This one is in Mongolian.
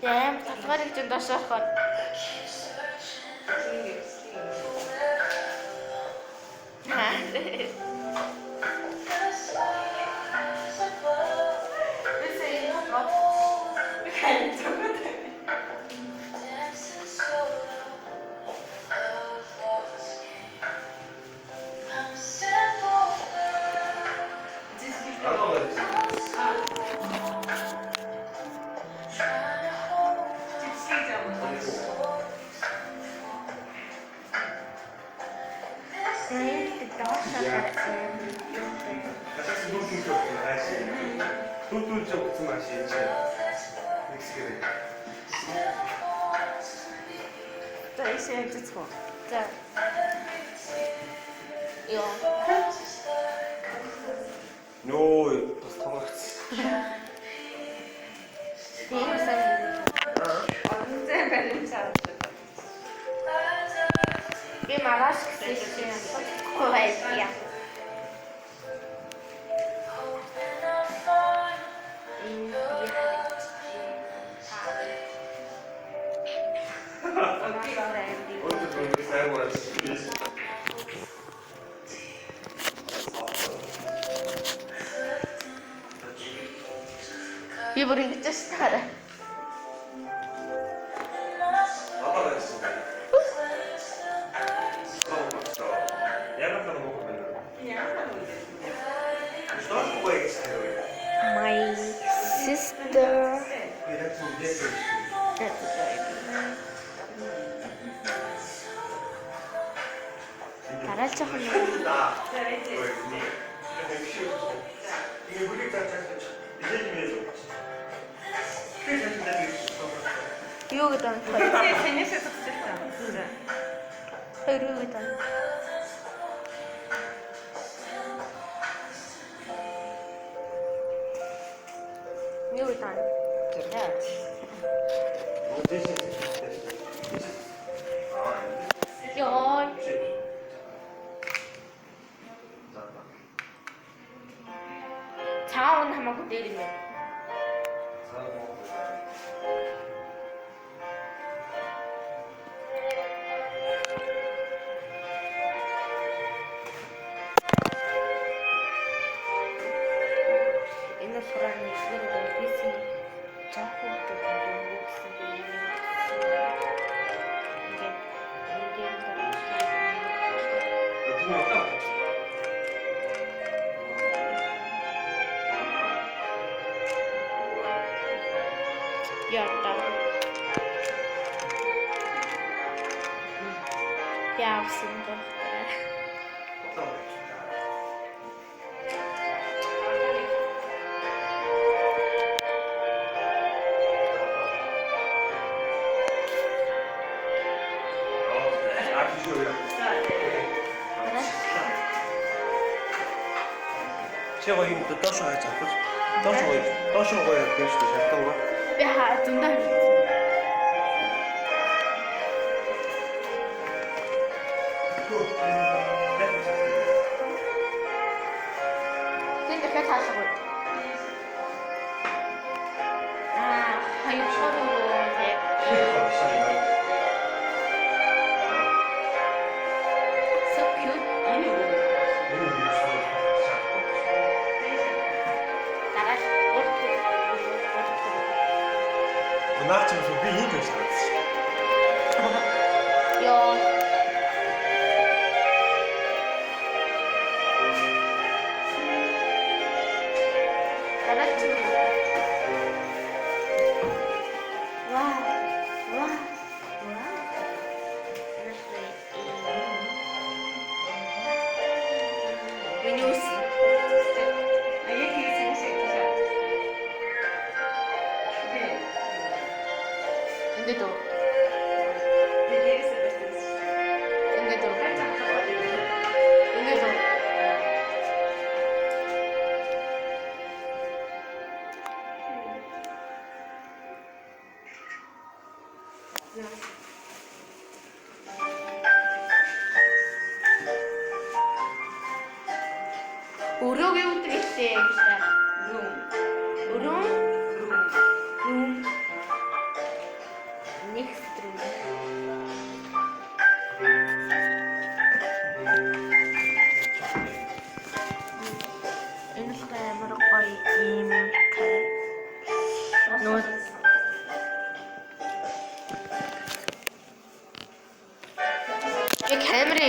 Яам татгарыг ч дошоохоор. Тут же в машине. За ишээ хэвчэцгөө. За. Йоо. Нөө бас томооц. Тийм сайн. Онцэн барин чад. Би маргааш гэсэн хөөе. Би бүр ингэж штараа. My sister. Дараач жоохон юу гэдэг юм бэ? Сэнэсээ төгсөж байна. Хоёр юу гэдэг юм? Юу гэдэг юм? Йоо. Цаавн хамаагүй дээр юм байна. Энэ сураа нэг биси жахуу гэдэг юм гэсэн юм. Яата. Явсан доктор. Чего им тут тоже хотят? Тоже гоят, конечно, шартова. Би хаа зундаа. Тэнд дахиад хаалгагүй. Хоёр шороо яг. So cute. Дараач Наач юм би ийм гэж санагдсан. Йоо. Дараач. Вау. Вау. Вау. Винюс. А які сенсі це? Индито. Дивіться, Индито. Индито. ийм